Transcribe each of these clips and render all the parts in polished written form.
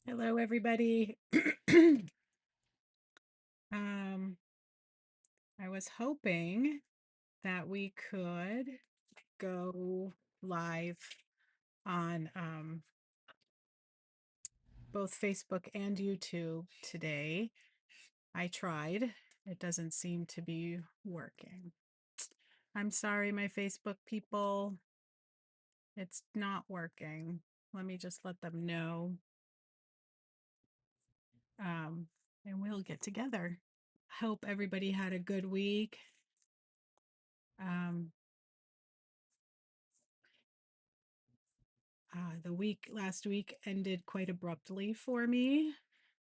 Hello, everybody. um, I was hoping that we could go live on both Facebook and YouTube today. I tried. It doesn't seem to be working. I'm sorry, my Facebook people. It's not working. Let me just let them know. Um, and we'll get together. Hope everybody had a good week. Um, the week last week ended quite abruptly for me.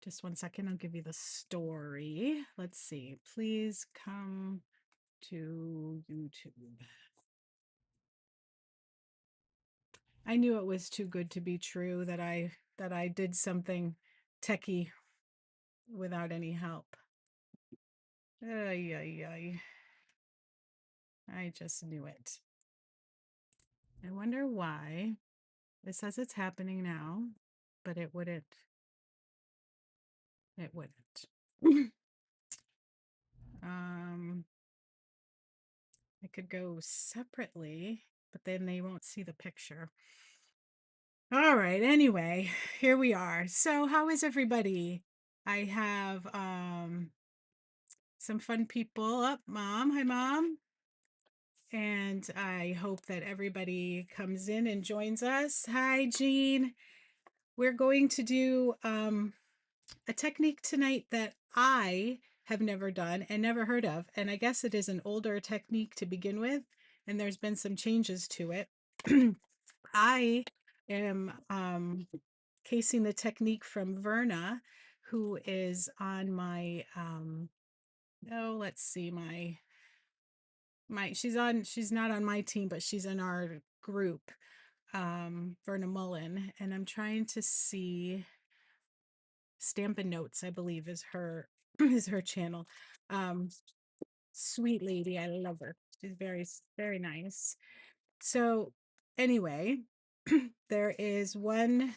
Just one second, I'll give you the story. Let's see. Please come to YouTube. I knew it was too good to be true that I did something techie without any help. Ay, ay, ay. I just knew it. I wonder why. It says it's happening now, but it wouldn't. It wouldn't. um, I could go separately, but then they won't see the picture. All right, anyway, here we are. So how is everybody? I have some fun people up. Mom, hi mom. And I hope that everybody comes in and joins us. Hi, Jean. We're going to do a technique tonight that I have never done and never heard of. And I guess it is an older technique to begin with, and there's been some changes to it. I am casing the technique from Verna, who is on my oh, let's see, my she's not on my team, but she's in our group, Verna Mullen, and I'm trying to see Stampin' Notes, I believe is her is her channel. Um, Sweet lady, I love her. She's very nice. So anyway, there is one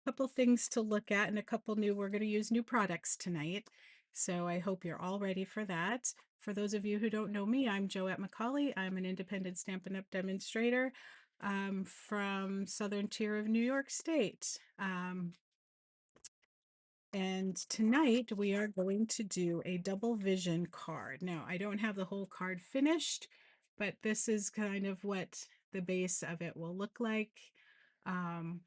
couple things to look at and a couple we're going to use new products tonight. So I hope you're all ready for that. For those of you who don't know me, I'm Joette McCauley. I'm an independent Stampin' Up! Demonstrator from Southern Tier of New York State. And tonight we are going to do a double vision card. Now, I don't have the whole card finished, but this is kind of what the base of it will look like. Um,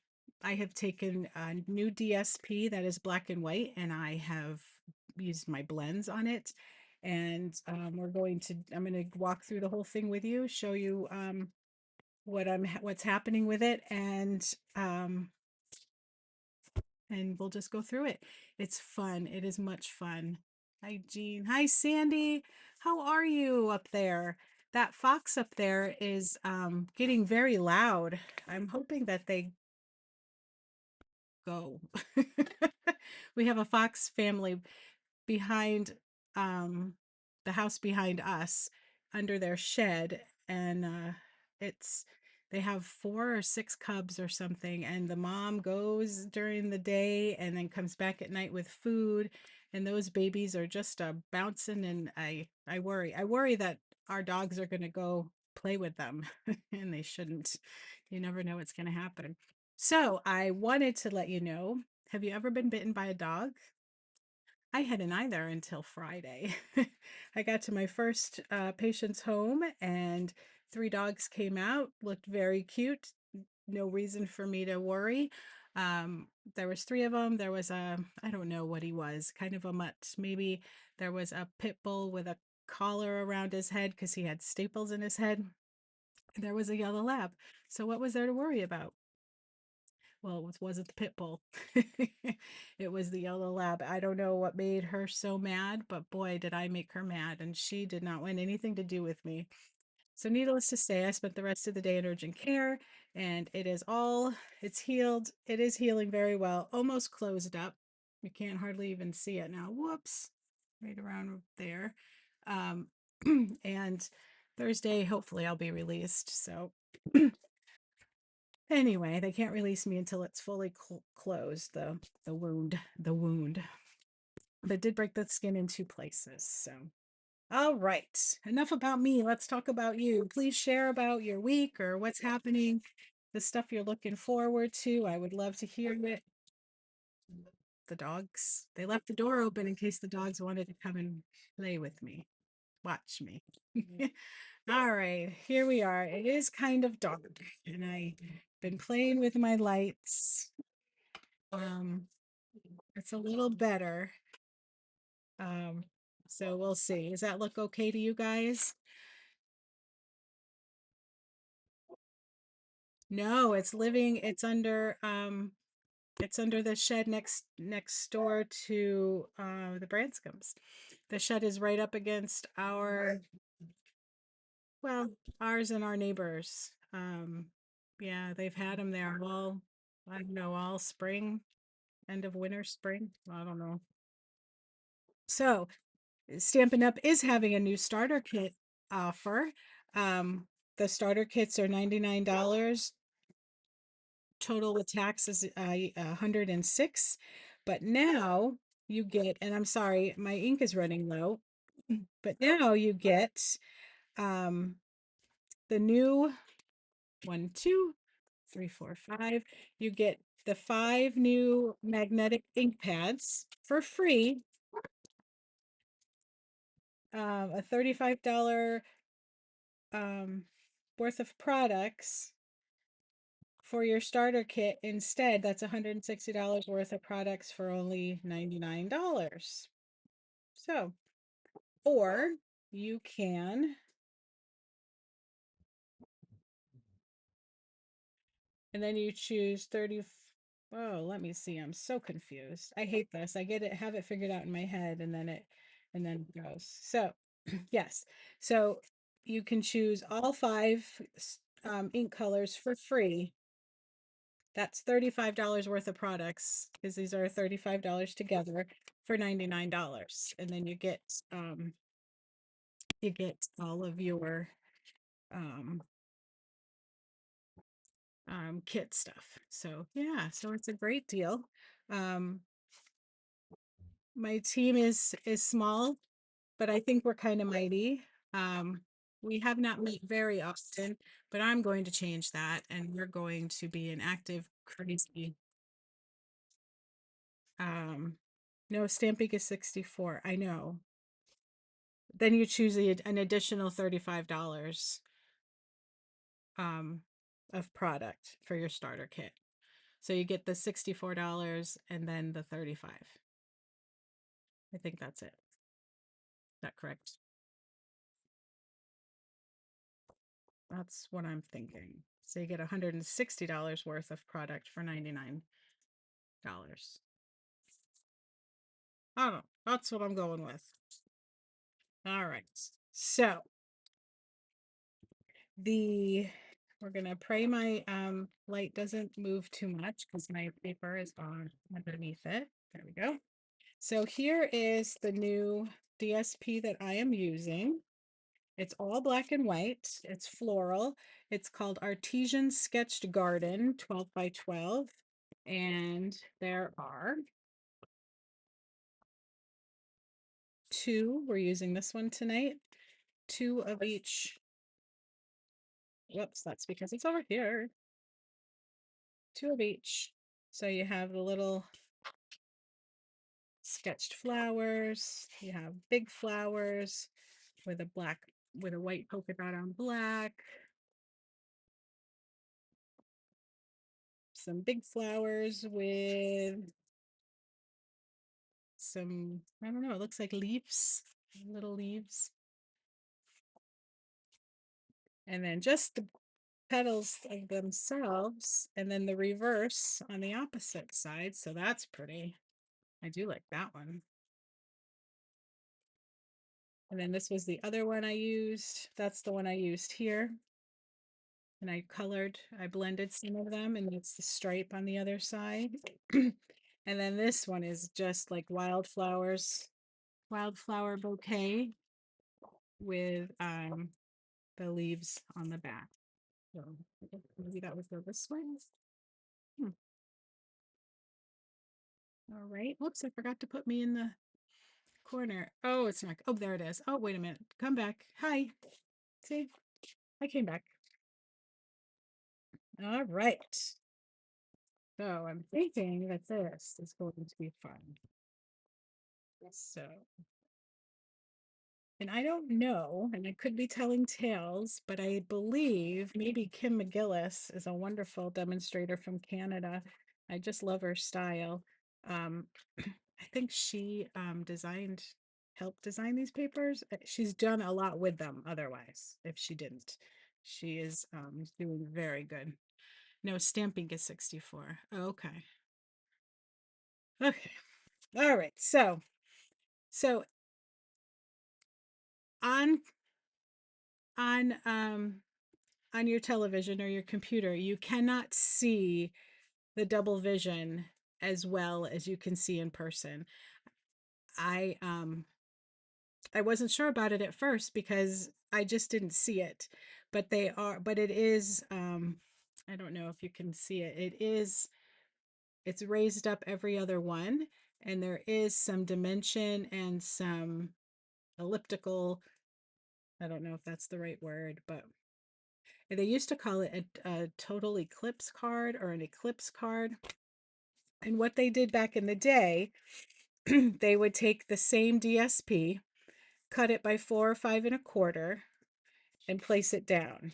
I have taken a new DSP that is black and white, and I have used my blends on it. And I'm going to walk through the whole thing with you, show you what's happening with it, and we'll just go through it. It's fun. It is much fun. Hi, Jean. Hi, Sandy. How are you up there? That fox up there is getting very loud. I'm hoping that they go. We have a fox family behind um, the house behind us under their shed, and it's they have 4 or 6 cubs or something, and the mom goes during the day and then comes back at night with food, and those babies are just bouncing, and I worry that our dogs are going to go play with them and they shouldn't. You never know what's going to happen. So I wanted to let you know, have you ever been bitten by a dog? I hadn't either until Friday. I got to my first patient's home, and 3 dogs came out, looked very cute. No reason for me to worry. There was 3 of them. There was I don't know what he was, kind of a mutt. Maybe there was a pit bull with a collar around his head because he had staples in his head. There was a yellow lab. So what was there to worry about? Well, it wasn't the pit bull. It was the yellow lab. I don't know what made her so mad, but boy, did I make her mad, and she did not want anything to do with me. So needless to say, I spent the rest of the day in urgent care, and it's healed. It is healing very well, almost closed up. You can't hardly even see it now. Whoops, right around there. Um, and Thursday, hopefully I'll be released. So Anyway, they can't release me until it's fully closed, the wound. But it did break the skin in 2 places, so. All right, enough about me. Let's talk about you. Please share about your week or what's happening, the stuff you're looking forward to. I would love to hear it. The dogs, they left the door open in case the dogs wanted to come and play with me, watch me. All right, here we are. It is kind of dark, and I've been playing with my lights. Um, it's a little better. Um, so we'll see. Does that look okay to you guys? No, it's under the shed next door to the Branscombs. The shed is right up against well, ours and our neighbors. Yeah, they've had them there all, I don't know, all spring, end of winter, spring. I don't know. So, Stampin' Up is having a new starter kit offer. Um, the starter kits are $99. Total with tax is 106. But now you get, and I'm sorry, my ink is running low, but now you get um the new 1, 2, 3, 4, 5. You get the 5 new magnetic ink pads for free. A $35 worth of products for your starter kit instead. That's $160 worth of products for only $99. So, or you can, and then you choose 30. Oh, let me see. I'm so confused. I hate this. I get it, have it figured out in my head, and then it goes. So, yes. So you can choose all 5 ink colors for free. That's $35 worth of products because these are $35 together for $99. And then you get all of your um kit stuff. So yeah, so it's a great deal. Um my team is small, but I think we're kind of mighty. We have not met very often, but I'm going to change that, and we're going to be an active, crazy. Um, no, Stamping is 64. I know. Then you choose an additional $35 um of product for your starter kit. So you get the $64 and then the 35. I think that's it. Is that correct? That's what I'm thinking. So you get $160 worth of product for $99. I don't know. That's what I'm going with. All right. So the we're gonna pray my light doesn't move too much because my paper is on underneath it. There we go. So here is the new DSP that I am using. It's all black and white. It's floral. It's called Artesian Sketched Garden 12 by 12. And there are 2. We're using this one tonight. 2 of each. Whoops, that's because it's over here. 2 of each. So you have the little sketched flowers. You have big flowers with a white polka dot on black. Some big flowers with some, I don't know, it looks like leaves, little leaves. And then just the petals of themselves, and then the reverse on the opposite side. So that's pretty. I do like that one. And then this was the other one I used. That's the one I used here. And I blended some of them, and it's the stripe on the other side. And then this one is just like wildflower bouquet with the leaves on the back. So maybe that would go this way. Hmm. All right. Whoops, I forgot to put me in the corner. Oh, it's not. Oh, there it is. Oh, wait a minute. Come back. Hi. See, I came back. All right. So I'm thinking that this is going to be fun. So, and I don't know, and I could be telling tales, but I believe maybe Kim McGillis is a wonderful demonstrator from Canada. I just love her style. Um, I think she helped design these papers. She's done a lot with them otherwise, if she didn't. She is doing very good. No, stamping is 64. Okay. Okay. All right. So on on um on your television or your computer, you cannot see the double vision as well as you can see in person. I um I wasn't sure about it at first because I just didn't see it. But it is I don't know if you can see it. It's raised up every other one, and there is some dimension and some elliptical, I don't know if that's the right word, but they used to call it a total eclipse card or an eclipse card. And what they did back in the day, they would take the same DSP, cut it by 4 or 5 1/4, and place it down.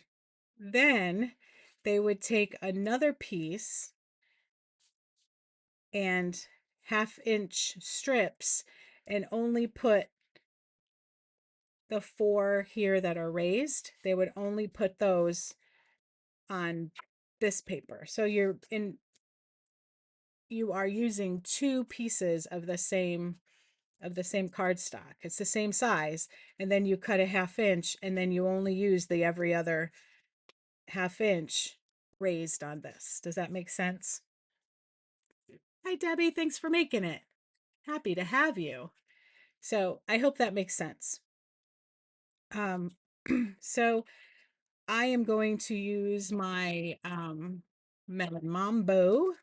Then they would take another piece and 1/2 inch strips and only put the 4 here that are raised. They would only put those on this paper. So you are using 2 pieces of the same cardstock. It's the same size, and then you cut a 1/2 inch, and then you only use the every other 1/2 inch raised on this. Does that make sense? Hi, Debbie. Thanks for making it. Happy to have you. So I hope that makes sense. Um, so I am going to use my Melon Mambo,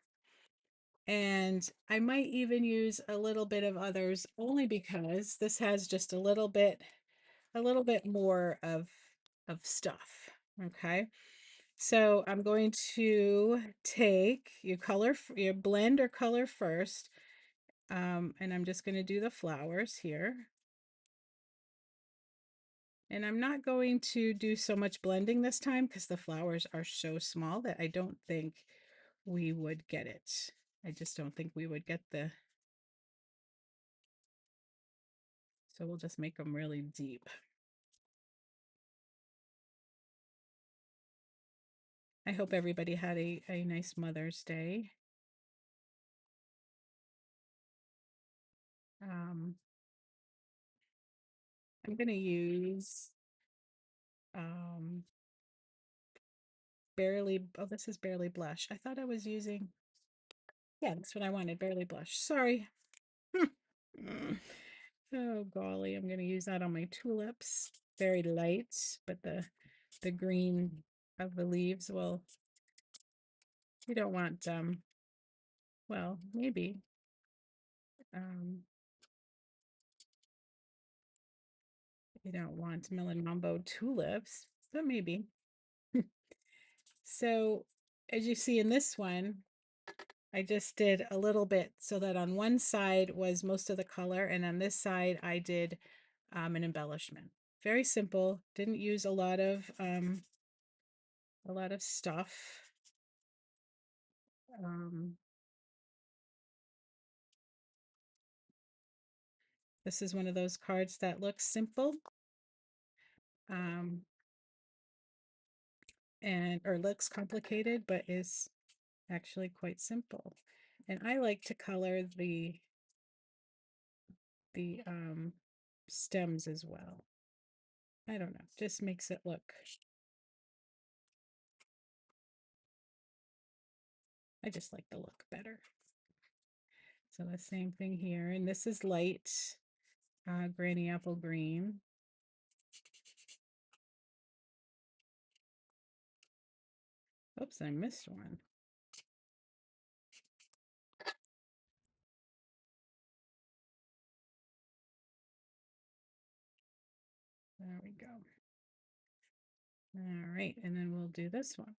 and I might even use a little bit of others only because this has just a little bit more of stuff. Okay. So I'm going to take your blend or color first. And I'm just going to do the flowers here. And I'm not going to do so much blending this time because the flowers are so small that I don't think we would get it. I just don't think we would get so we'll just make them really deep. I hope everybody had a nice Mother's Day. Um, I'm going to use um, this is Barely Blush. I thought I was using, yeah, that's what I wanted, Barely Blush. Sorry. Oh golly, I'm going to use that on my tulips. Very light, but the green of the leaves, well, you don't want well, maybe um you don't want Melon Mambo tulips, but maybe. So as you see in this one, I just did a little bit so that on one side was most of the color, and on this side I did an embellishment. Very simple. Didn't use a lot of stuff. Um, this is one of those cards that looks simple, um, and or looks complicated, but is actually quite simple. And I like to color the stems as well. I don't know, just makes it look. I just like the look better. So the same thing here, and this is light Granny Apple Green. Oops, I missed one. There we go. All right, and then we'll do this one.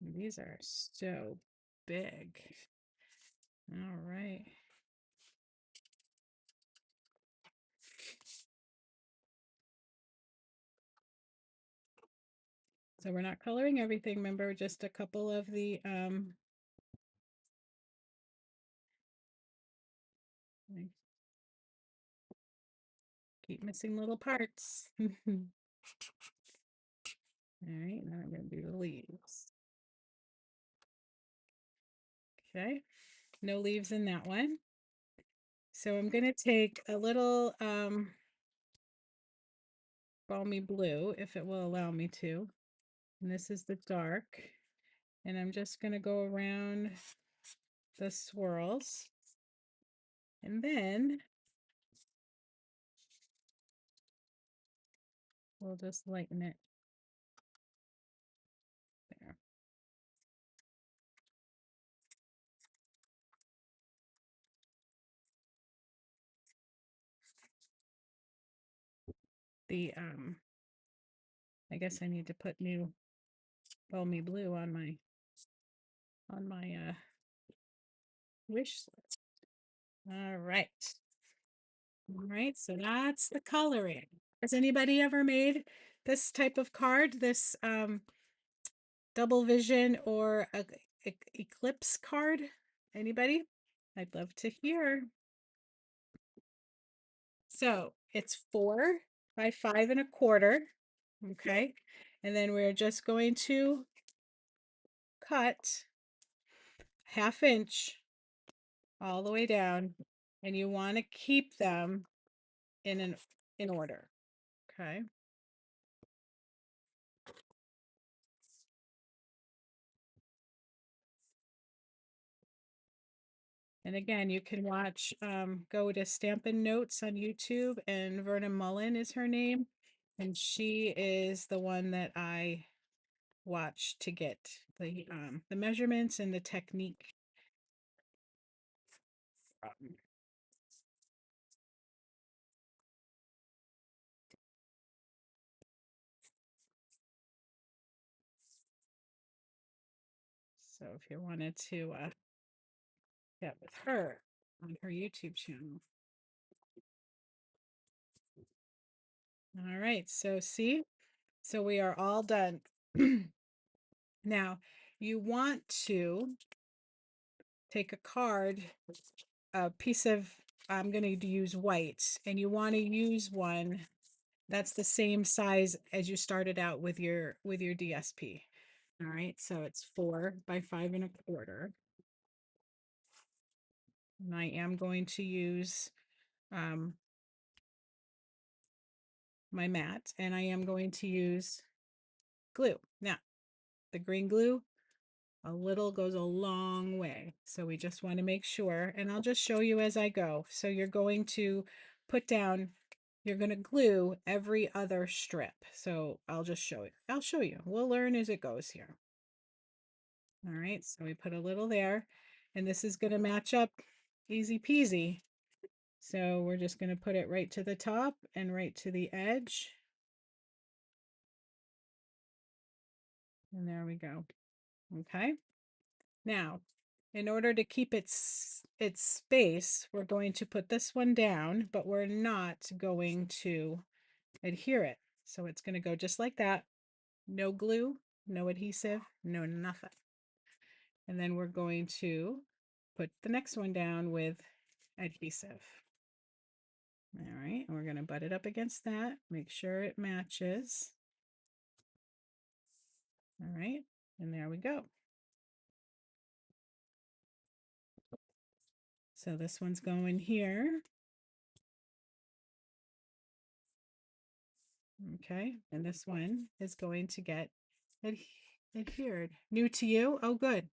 These are so big. All right. So we're not coloring everything, remember, just a couple of the I keep missing little parts. All right, now I'm going to do the leaves. Okay, no leaves in that one. So I'm going to take a little balmy blue, if it will allow me to. And this is the dark. And I'm just going to go around the swirls. And then we'll just lighten it there. The I guess I need to put new balmy blue on my wish list. All right. All right, so that's the coloring. Has anybody ever made this type of card, this double vision or a eclipse card? Anybody? I'd love to hear. So it's 4 by 5 1/4. Okay. And then we're just going to cut 1/2 inch all the way down, and you want to keep them in order. Okay. And again, you can watch, go to Stampin' Notes on YouTube, and Verna Mullen is her name. And she is the one that I watch to get the measurements and the technique from. So if you wanted to get with her on her YouTube channel. All right, so see, so we are all done. Now, you want to take a card, a piece of, I'm going to use white, and you want to use one that's the same size as you started out with your DSP. All right, so it's 4 by 5 1/4. And I am going to use my mat, and I am going to use glue. Now, the green glue, a little goes a long way. So we just want to make sure, and I'll just show you as I go. So you're going to put down, you're going to glue every other strip. So I'll just show you. I'll show you. We'll learn as it goes here. All right, so we put a little there, and this is going to match up easy peasy. So we're just going to put it right to the top and right to the edge. And there we go. Okay. Now, in order to keep its space, we're going to put this one down, but we're not going to adhere it. So it's going to go just like that. No glue, no adhesive, no nothing. And then we're going to put the next one down with adhesive. All right, and we're going to butt it up against that, make sure it matches. All right, and there we go. So this one's going here. Okay, and this one is going to get adhered. New to you? Oh, good.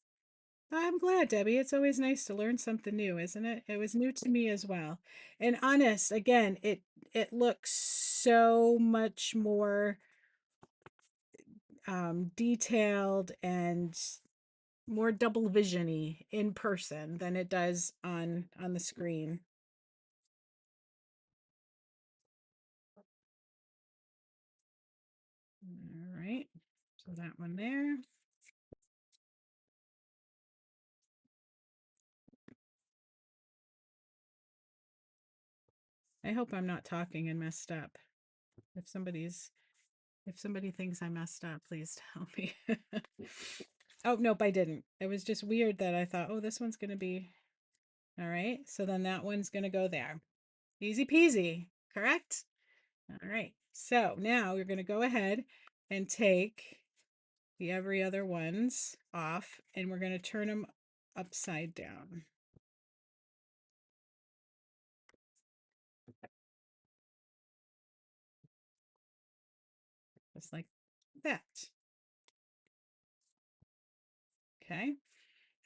I'm glad, Debbie. It's always nice to learn something new, isn't it? It was new to me as well. And honest, again, it looks so much more detailed and more double visiony in person than it does on the screen. All right, so that one there. I hope I'm not talking and messed up. If somebody thinks I messed up, please tell me. Oh, nope, I didn't. It was just weird that I thought, oh, this one's going to be all right. So then that one's going to go there. Easy peasy, correct? All right. So now we're going to go ahead and take the every other ones off and we're going to turn them upside down. Just like that. Okay.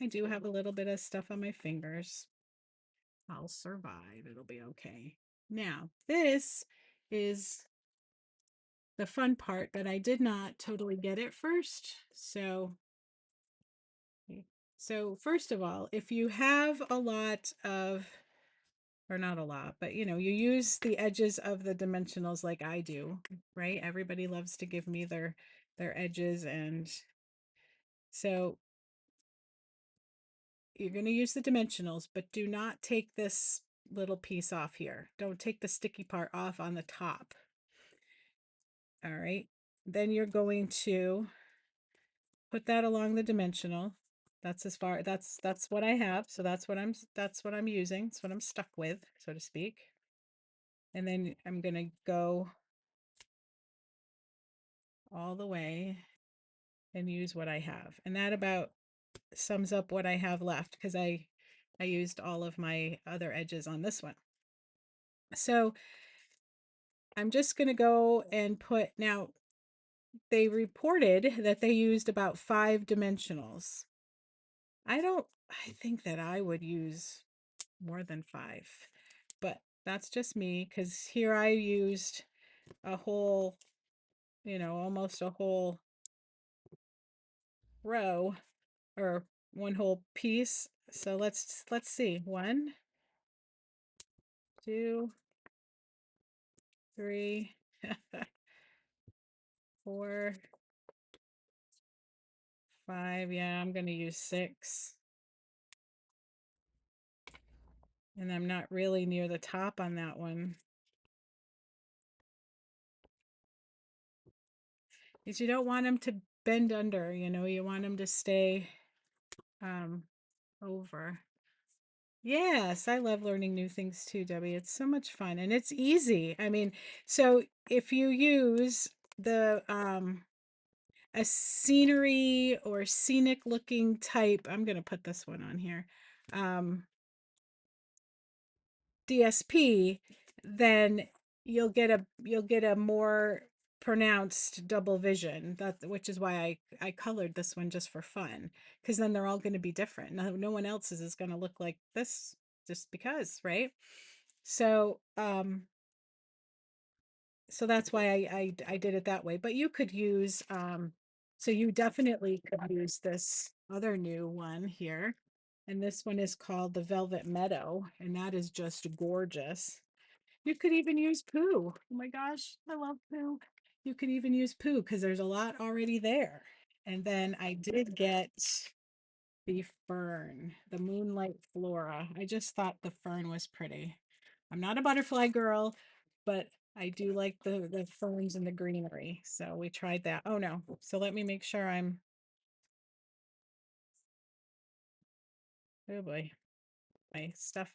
I do have a little bit of stuff on my fingers. I'll survive. It'll be okay. Now, this is the fun part, but I did not totally get it first. So first of all, if you have a lot of, or not a lot, but you use the edges of the dimensionals like I do, right? Everybody loves to give me their edges, and so you're going to use the dimensionals, but do not take this little piece off here. Don't take the sticky part off on the top. All right. Then you're going to put that along the dimensional. That's as far, that's what I have. So that's what I'm using. That's what I'm stuck with, so to speak. And then I'm going to go all the way and use what I have. And that about sums up what I have left because I used all of my other edges on this one. So I'm just going to go and put, now they reported that they used about 5 dimensionals. I think that I would use more than 5, but that's just me because here I used a whole, almost a whole row or one whole piece. So let's see. 1, 2, 3, 4, 5. Yeah, I'm going to use 6. And I'm not really near the top on that one. Because you don't want them to bend under, you want them to stay over. Yes, I love learning new things too, Debbie. It's so much fun and it's easy. I mean, so if you use the a scenery or scenic looking type, I'm going to put this one on here. DSP, then you'll get a more pronounced double vision, which is why I colored this one just for fun, because then they're all going to be different. No one else's is going to look like this just because, right? So so that's why I did it that way. But you could use so you definitely could use this other new one here. And this one is called the Velvet Meadow, and that is just gorgeous. You could even use Pooh. Oh my gosh, I love Pooh. You could even use Pooh because there's a lot already there. And then I did get the fern, the Moonlight Flora. I just thought the fern was pretty. I'm not a butterfly girl, but I do like the ferns and the greenery. So we tried that. Oh no. So let me make sure I'm, oh boy, my stuff,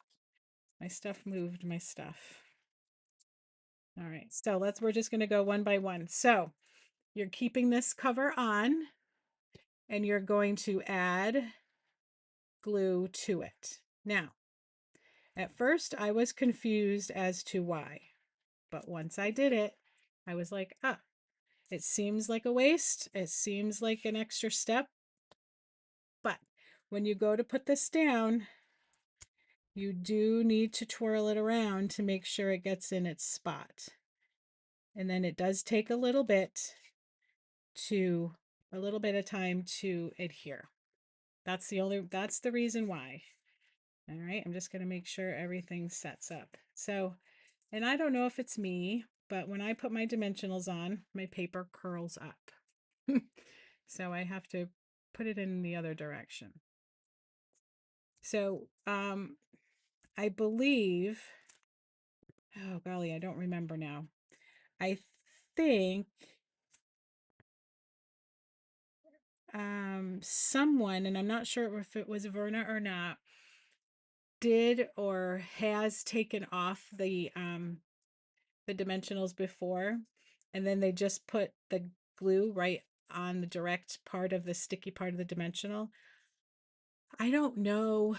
my stuff moved my stuff. All right. So we're just going to go one by one. So you're keeping this cover on and you're going to add glue to it. Now, at first I was confused as to why, but once I did it, I was like, ah, it seems like a waste. It seems like an extra step. But when you go to put this down, you do need to twirl it around to make sure it gets in its spot. And then it does take a little bit, to a little bit of time to adhere. That's the reason why. All right, I'm just going to make sure everything sets up. So, and I don't know if it's me, but when I put my dimensionals on, my paper curls up. So I have to put it in the other direction. So, I believe, oh golly, I don't remember now. I think someone, and I'm not sure if it was Verna or not, did or has taken off the dimensionals before, and then they just put the glue right on the direct part of the sticky part of the dimensional. I don't know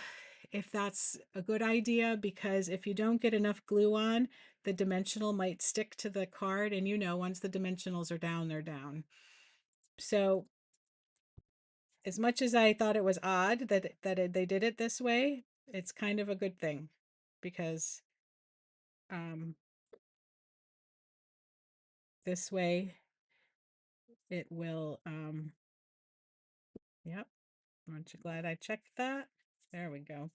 if that's a good idea, because if you don't get enough glue on, the dimensional might stick to the card, and once the dimensionals are down, they're down. So as much as I thought it was odd they did it this way, it's kind of a good thing, because um, this way it will, yep, aren't you glad I checked that? There we go.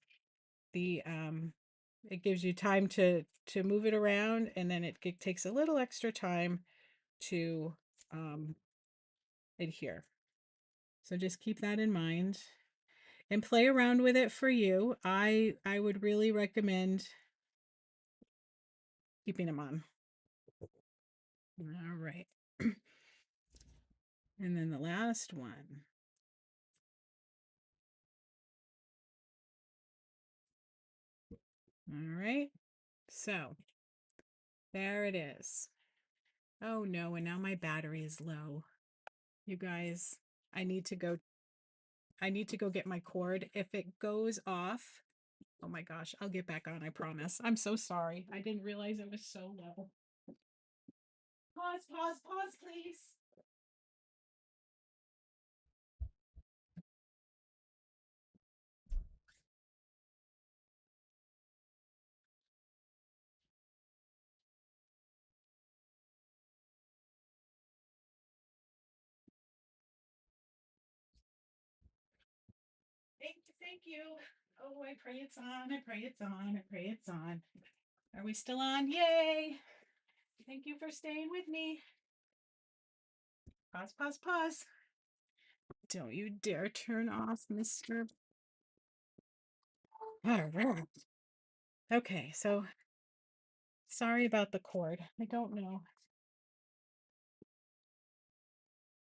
It gives you time to move it around, and then it takes a little extra time to adhere. So just keep that in mind and play around with it for you. I would really recommend keeping them on. All right. And then the last one. All right. So there it is. Oh no, and now my battery is low. You guys, I need to go get my cord. If it goes off, oh my gosh, I'll get back on, I promise. I'm so sorry. I didn't realize it was so low. Pause, pause, pause, please. Thank you, thank you. Oh, I pray it's on, I pray it's on, I pray it's on. Are we still on? Yay! Thank you for staying with me. Pause, pause, pause. Don't you dare turn off, mister. All right. Okay, so sorry about the cord. I don't know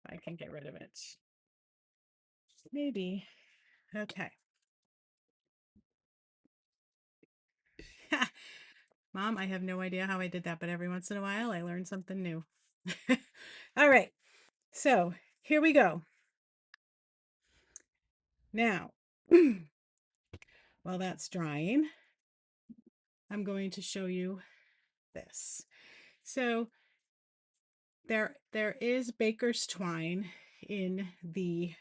if I can get rid of it. Maybe. Okay. Mom, I have no idea how I did that, but every once in a while I learn something new. All right. So here we go. Now, while that's drying, I'm going to show you this. So there is baker's twine in the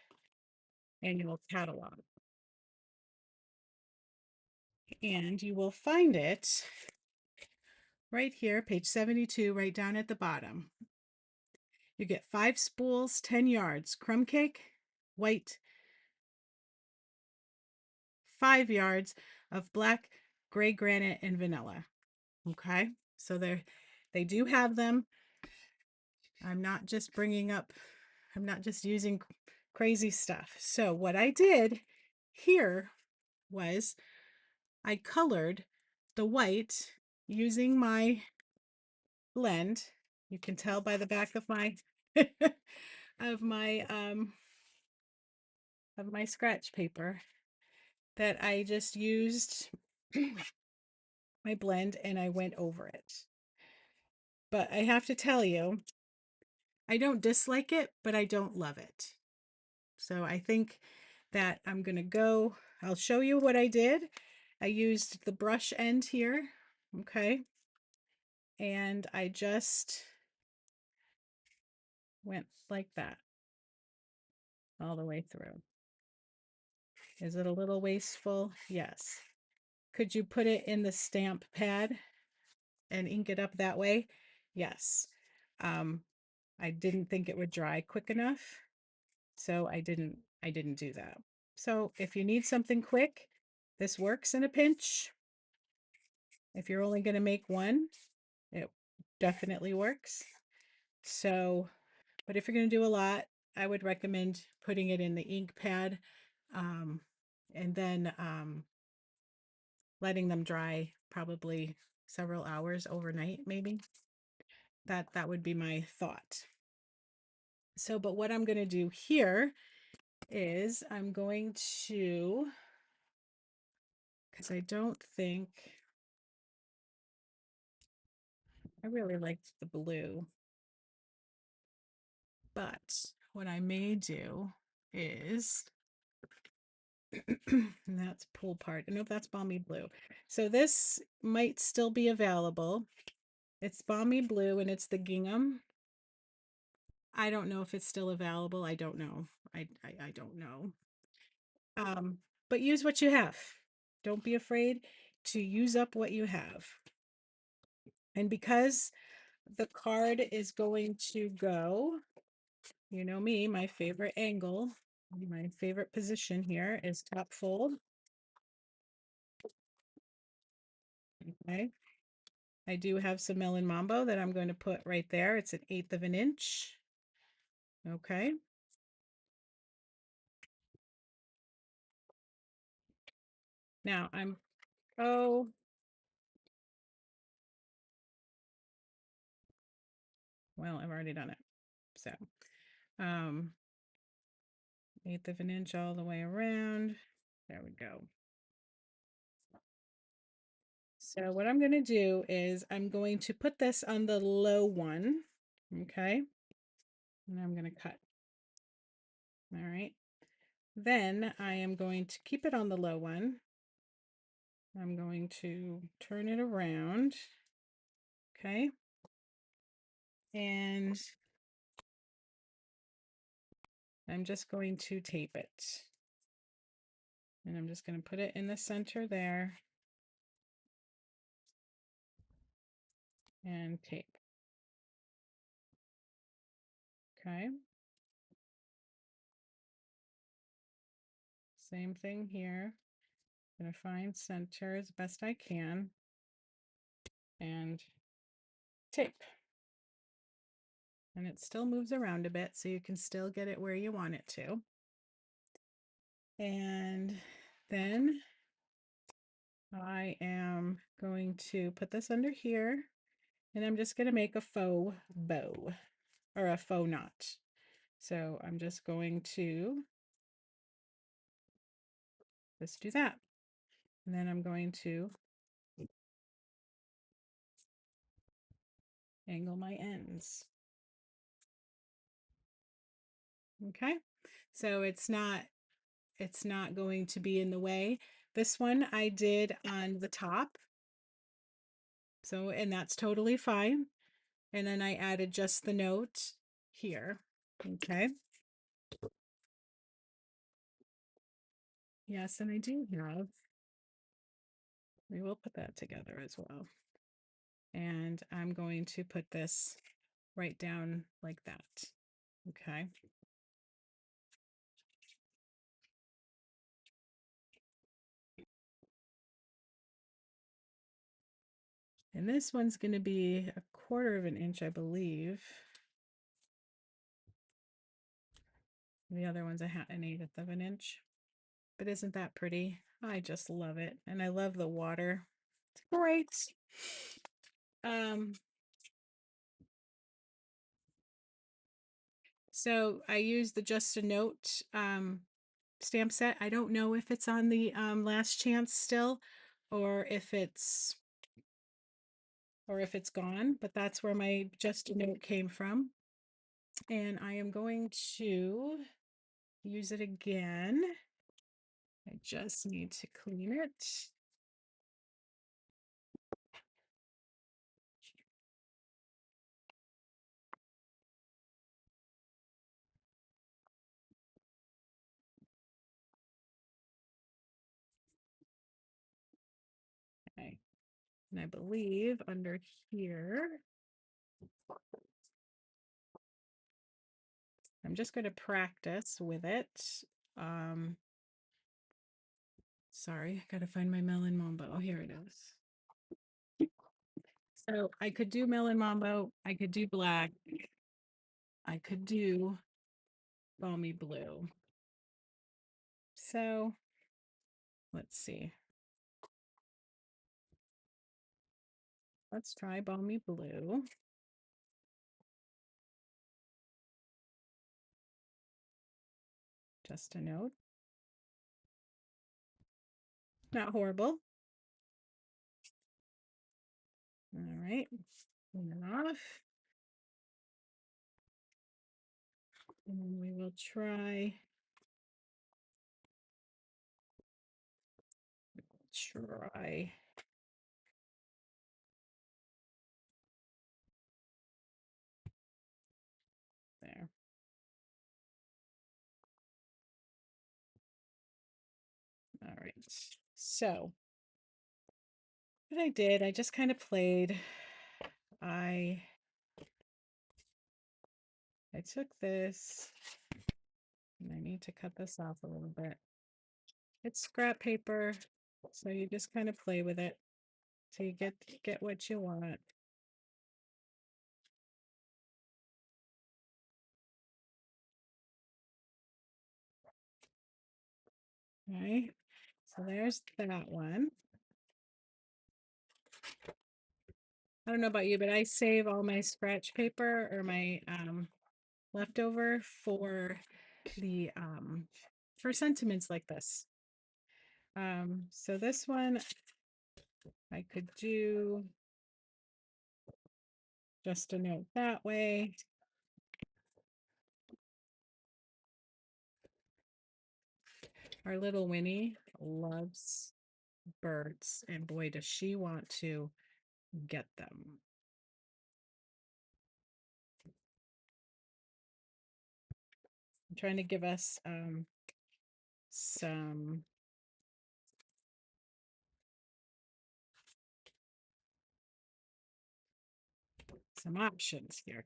annual catalog, and you will find it right here, page 72, right down at the bottom. You get 5 spools, 10 yards, crumb cake, white, 5 yards of black, gray granite, and vanilla. Okay, so they do have them. I'm not just using crazy stuff. So what I did here was I colored the white using my blend. You can tell by the back of my of my scratch paper that I just used my blend and I went over it. But I have to tell you, I don't dislike it, but I don't love it. So I think that I'll show you what I did. I used the brush end here, okay? And I just went like that all the way through. Is it a little wasteful? Yes. Could you put it in the stamp pad and ink it up that way? Yes. I didn't think it would dry quick enough, so I didn't do that. So if you need something quick, this works in a pinch. If you're only going to make one, it definitely works. So, but if you're going to do a lot, I would recommend putting it in the ink pad, um, and then letting them dry probably several hours overnight, maybe. That would be my thought. So, but what I'm going to do here is I'm going to, because I don't think, I really liked the blue, but what I may do is, and that's pull part. I know that's balmy blue. So this might still be available. It's balmy blue and it's the gingham. I don't know if it's still available. I don't know. I don't know. But use what you have. Don't be afraid to use up what you have. And because the card is going to go, you know me, my favorite angle, my favorite position here is top fold. Okay. I do have some melon mambo that I'm going to put right there. It's an 1/8 of an inch. Okay. Now oh, well, I've already done it. So, um, 1/8 of an inch all the way around. There we go. So what I'm going to do is I'm going to put this on the low one. Okay. And I'm going to cut. All right. Then I am going to keep it on the low one. I'm going to turn it around. Okay. And I'm just going to tape it. And I'm just going to put it in the center there and tape. Okay. Same thing here. I'm going to find center as best I can and tape. And it still moves around a bit, so you can still get it where you want it to. And then I am going to put this under here, and I'm just going to make a faux bow or a faux knot. So I'm just going to just do that. And then I'm going to angle my ends. Okay. So it's not going to be in the way. This one I did on the top. So, and that's totally fine. And then I added just the note here. Okay. Yes, and I do have, we will put that together as well. And I'm going to put this right down like that. Okay. And this one's going to be 1/4 of an inch, I believe. The other one's an 1/8 of an inch. But isn't that pretty? I just love it. And I love the water. It's great. So I used the Just a Note stamp set. I don't know if it's on the Last Chance still, or if it's gone, but that's where my Just a Note came from. And I am going to use it again. I just need to clean it. Okay. And I believe under here, I'm just going to practice with it. Um, sorry, I got to find my melon mambo. Oh, here it is. So I could do melon mambo. I could do black. I could do balmy blue. So let's see. Let's try balmy blue. Just a note. Not horrible. All right. Turn it off. And then we will try there. All right. So what I did, I just kind of played. I took this and I need to cut this off a little bit. It's scrap paper, so you just kind of play with it so you get what you want. Okay, so there's that one. I don't know about you, but I save all my scratch paper or my leftover the for sentiments like this. So this one I could do just a note that way. Our little Winnie loves birds, and boy, does she want to get them. I'm trying to give us some options here.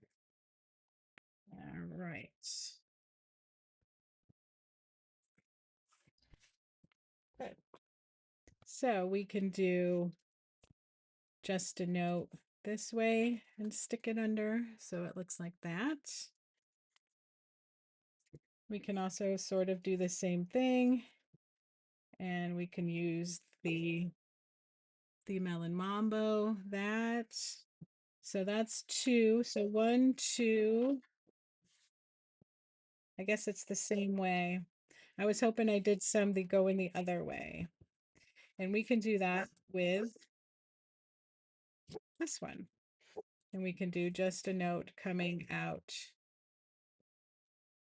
All right. Good. So we can do just a note this way and stick it under so it looks like that. We can also sort of do the same thing, and we can use the melon mambo, that. So that's two. So 1, 2. I guess it's the same way. I was hoping I did some that go in the other way. And we can do that with this one. And we can do just a note coming out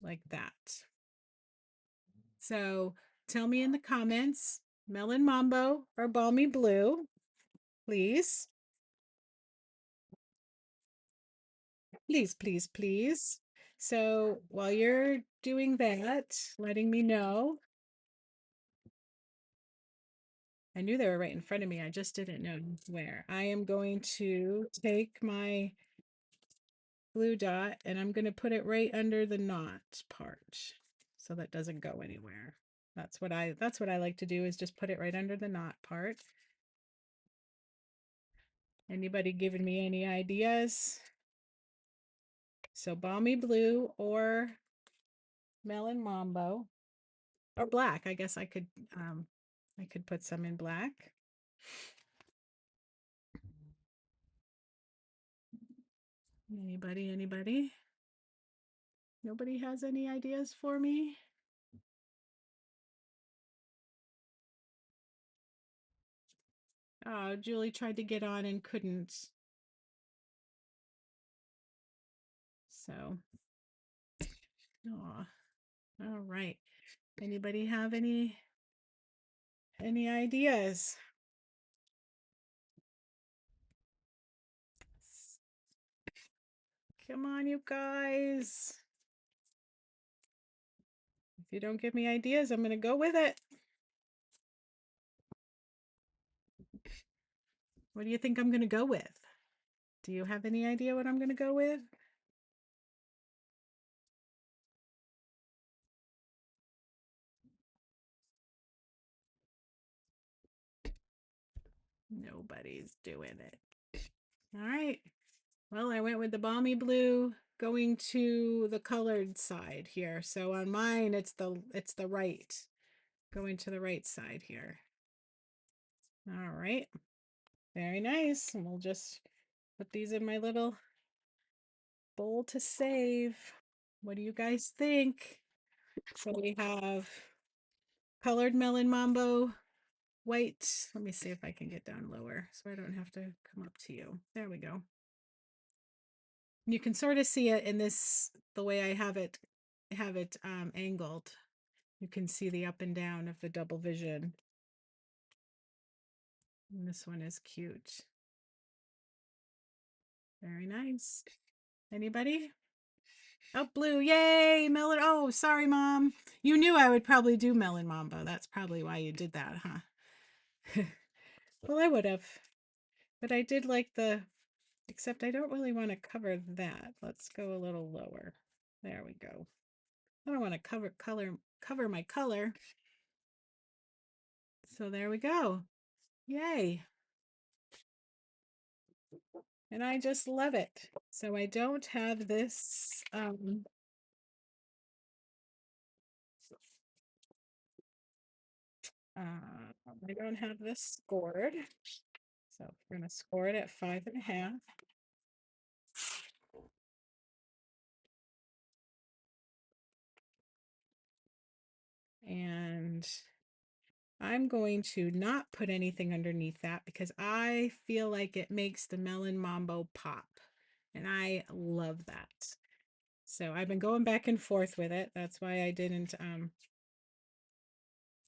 like that. So tell me in the comments, melon mambo or balmy blue, please. Please, please, please. So while you're doing that, letting me know. I knew they were right in front of me. I just didn't know where. I am going to take my blue dot and I'm going to put it right under the knot part so that doesn't go anywhere. That's what I like to do, is just put it right under the knot part. Anybody giving me any ideas? So balmy blue or melon mambo or black. I guess I could put some in black. Anybody? Nobody has any ideas for me? Oh, Julie tried to get on and couldn't. So, oh, all right. Anybody have any ideas? Come on, you guys. If you don't give me ideas, I'm going to go with it. What do you think I'm going to go with? Do you have any idea what I'm going to go with? Nobody's doing it. All right. Well, I went with the balmy blue going to the colored side here. So on mine it's the right. Going to the right side here. All right. Very nice. And we'll just put these in my little bowl to save. What do you guys think? So we have colored melon mambo, white. Let me see if I can get down lower so I don't have to come up to you. There we go. You can sort of see it in this, the way I have it angled. You can see the up and down of the double vision. And this one is cute. Very nice. Anybody? Oh, blue. Yay, melon. Oh, sorry, Mom. You knew I would probably do melon mambo. That's probably why you did that, huh? Well, I would have. But I did like except I don't really want to cover that. Let's go a little lower. There we go. I don't want to cover my color. So there we go. Yay. And I just love it. So I don't have this I don't have this scored. So we're gonna score it at 5.5. And I'm going to not put anything underneath that because I feel like it makes the melon mambo pop. And I love that. So I've been going back and forth with it. That's why I didn't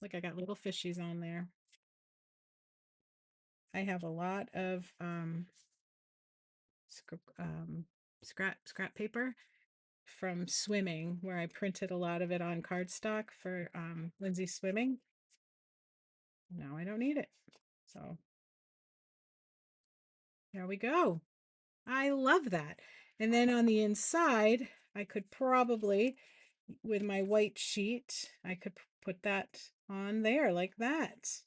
like I got little fishies on there. I have a lot of scrap paper from swimming where I printed a lot of it on cardstock for Lindsay swimming. Now I don't need it. So there we go. I love that. And then on the inside, I could probably, with my white sheet, I could put that on there like that.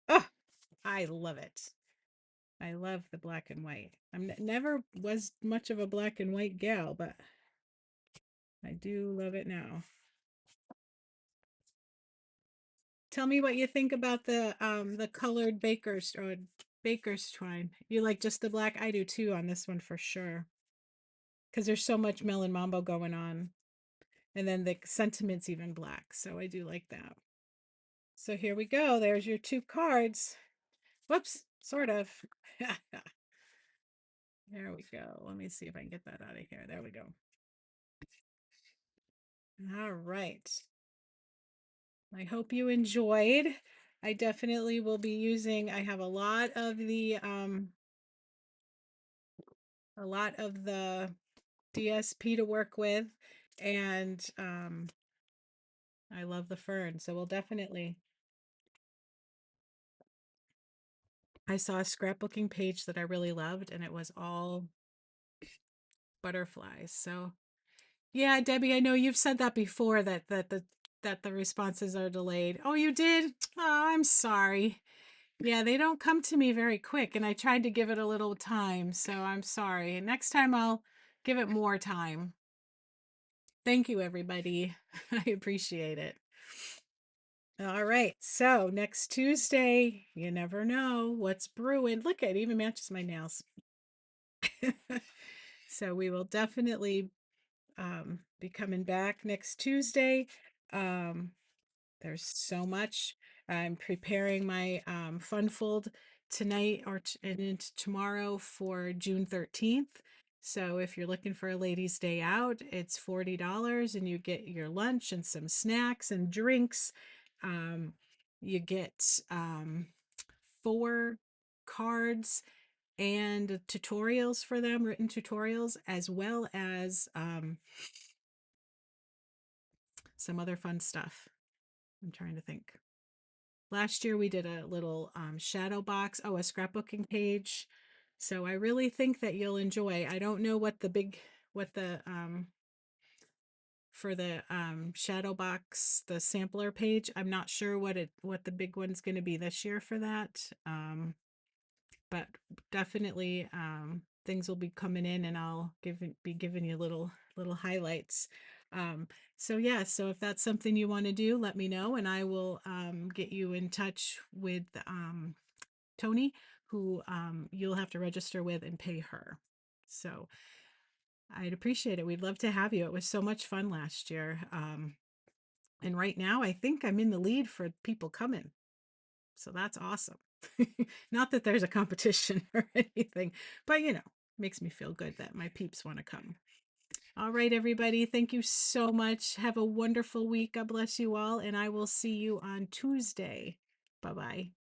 Oh, I love it. I love the black and white. I'm never was much of a black and white gal, but I do love it now. Tell me what you think about the colored baker's twine. You like just the black? I do too on this one for sure. Because there's so much melon mambo going on. And then the sentiment's even black. So I do like that. So here we go. There's your two cards. Whoops, sort of. There we go. Let me see if I can get that out of here. There we go. All right. I hope you enjoyed. I definitely will be using, I have a lot of the DSP to work with, and I love the fern, so we'll definitely. I saw a scrapbooking page that I really loved, and it was all butterflies. So yeah, Debbie, I know you've said that before, that the responses are delayed. Oh, you did? Oh, I'm sorry. Yeah, they don't come to me very quick, and I tried to give it a little time, so I'm sorry. Next time I'll give it more time. Thank you, everybody. I appreciate it. All right, so next Tuesday, you never know what's brewing. Look, it even matches my nails. So we will definitely be coming back next Tuesday. There's so much. I'm preparing my fun fold tonight and into tomorrow for June 13th. So if you're looking for a ladies' day out, it's $40 and you get your lunch and some snacks and drinks. You get 4 cards and tutorials for them, written tutorials, as well as some other fun stuff. I'm trying to think. Last year we did a little shadow box, a scrapbooking page. So I really think that you'll enjoy. I don't know what the for the shadow box, the sampler page. I'm not sure what the big one's going to be this year for that. but definitely things will be coming in, and I'll be giving you little highlights. Um, so yeah, so if that's something you want to do, let me know, and I will get you in touch with Tony, who you'll have to register with and pay her. So I'd appreciate it. We'd love to have you. It was so much fun last year. And right now, I think I'm in the lead for people coming. So that's awesome. Not that there's a competition or anything, but makes me feel good that my peeps want to come. All right, everybody. Thank you so much. Have a wonderful week. God bless you all. And I will see you on Tuesday. Bye bye.